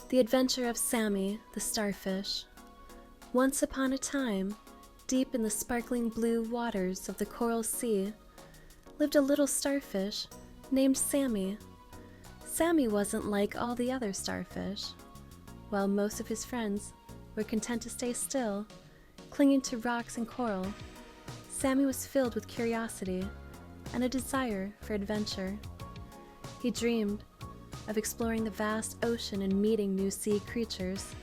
The Adventure of Sammy the Starfish. Once upon a time, deep in the sparkling blue waters of the coral sea, lived a little starfish named Sammy. Sammy wasn't like all the other starfish. While most of his friends were content to stay still, clinging to rocks and coral, Sammy was filled with curiosity and a desire for adventure. He dreamed of exploring the vast ocean and meeting new sea creatures.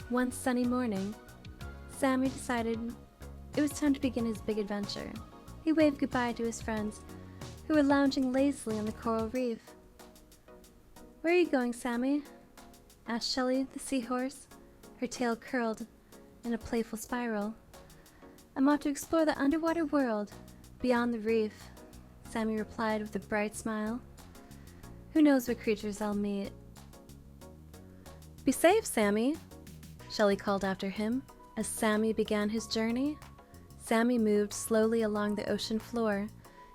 One sunny morning, Sammy decided it was time to begin his big adventure. He waved goodbye to his friends, who were lounging lazily on the coral reef. "Where are you going, Sammy?" asked Shelley the seahorse, her tail curled in a playful spiral. "I'm off to explore the underwater world beyond the reef," Sammy replied with a bright smile. "Who knows what creatures I'll meet?" "Be safe, Sammy," Shelley called after him as Sammy began his journey. Sammy moved slowly along the ocean floor,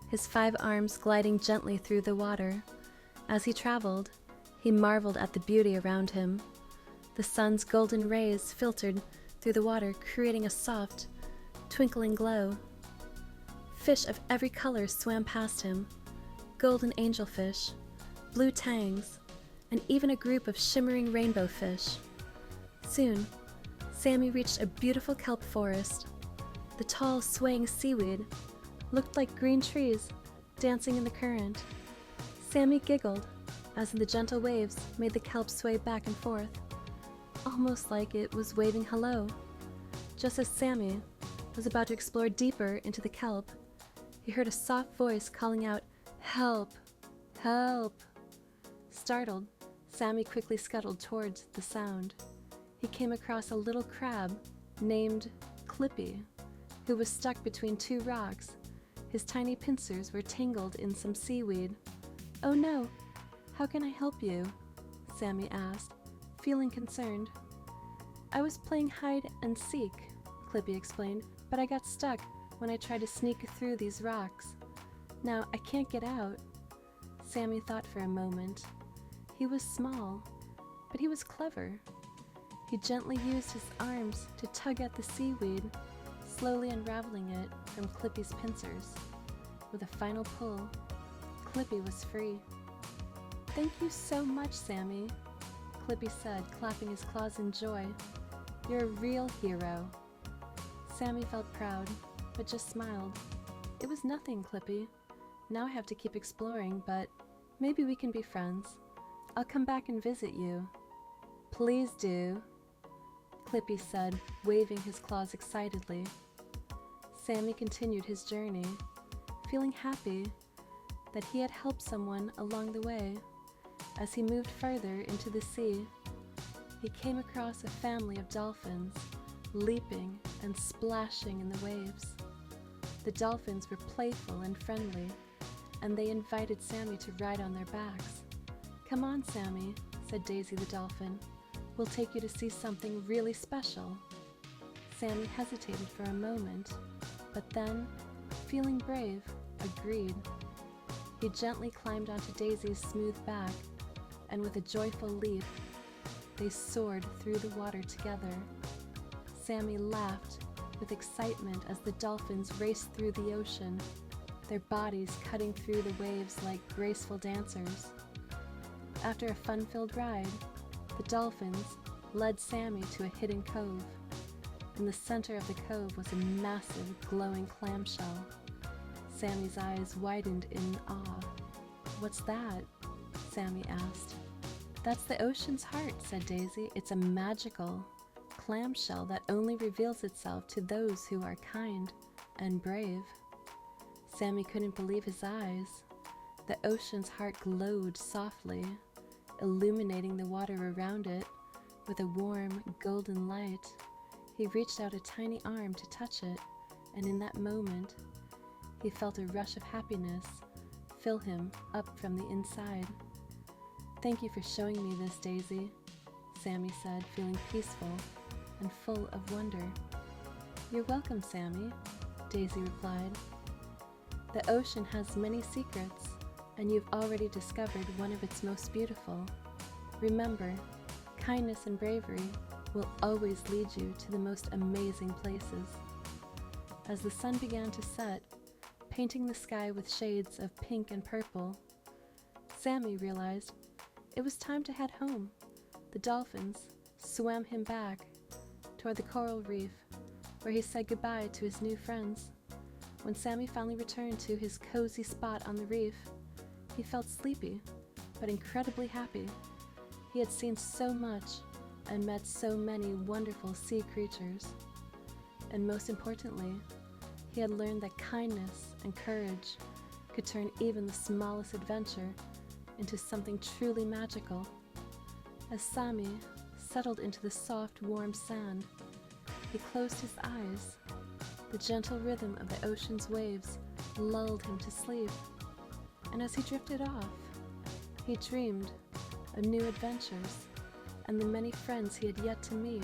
his 5 arms gliding gently through the water. As he traveled, he marveled at the beauty around him. The sun's golden rays filtered through the water, creating a soft, twinkling glow. Fish of every color swam past him: golden angelfish, blue tangs, and even a group of shimmering rainbow fish. Soon, Sammy reached a beautiful kelp forest. The tall, swaying seaweed looked like green trees dancing in the current. Sammy giggled as the gentle waves made the kelp sway back and forth, almost like it was waving hello. Just as Sammy was about to explore deeper into the kelp, he heard a soft voice calling out, "Help! Help!" Startled, Sammy quickly scuttled towards the sound. He came across a little crab named Clippy, who was stuck between 2 rocks. His tiny pincers were tangled in some seaweed. "Oh no, how can I help you?" Sammy asked, feeling concerned. "I was playing hide and seek," Clippy explained, "but I got stuck when I tried to sneak through these rocks. Now I can't get out." Sammy thought for a moment. He was small, but he was clever. He gently used his arms to tug at the seaweed, slowly unraveling it from Clippy's pincers. With a final pull, Clippy was free. "Thank you so much, Sammy," Clippy said, clapping his claws in joy. "You're a real hero." Sammy felt proud, but just smiled. "It was nothing, Clippy. Now I have to keep exploring, but maybe we can be friends. I'll come back and visit you." "Please do," Clippy said, waving his claws excitedly. Sammy continued his journey, feeling happy that he had helped someone along the way. As he moved further into the sea, he came across a family of dolphins, leaping and splashing in the waves. The dolphins were playful and friendly, and they invited Sammy to ride on their backs. "Come on, Sammy," said Daisy the dolphin. "We'll take you to see something really special." Sammy hesitated for a moment, but then, feeling brave, agreed. He gently climbed onto Daisy's smooth back, and with a joyful leap, they soared through the water together. Sammy laughed with excitement as the dolphins raced through the ocean, their bodies cutting through the waves like graceful dancers. After a fun-filled ride, the dolphins led Sammy to a hidden cove. In the center of the cove was a massive, glowing clamshell. Sammy's eyes widened in awe. "What's that?" Sammy asked. "That's the ocean's heart," said Daisy. "It's a magical clamshell that only reveals itself to those who are kind and brave." Sammy couldn't believe his eyes. The ocean's heart glowed softly, illuminating the water around it with a warm, golden light. He reached out a tiny arm to touch it, and in that moment, he felt a rush of happiness fill him up from the inside. "Thank you for showing me this, Daisy," Sammy said, feeling peaceful and full of wonder. "You're welcome, Sammy," Daisy replied. "The ocean has many secrets, and you've already discovered one of its most beautiful. Remember, Kindness and bravery will always lead you to the most amazing places. As the sun began to set, painting the sky with shades of pink and purple, Sammy realized it was time to head home. The dolphins swam him back toward the coral reef, where he said goodbye to his new friends. When Sammy finally returned to his cozy spot on the reef, he felt sleepy, but incredibly happy. He had seen so much and met so many wonderful sea creatures. And most importantly, he had learned that kindness and courage could turn even the smallest adventure into something truly magical. As Sammy settled into the soft, warm sand, he closed his eyes. The gentle rhythm of the ocean's waves lulled him to sleep. And as he drifted off, he dreamed of new adventures and the many friends he had yet to meet.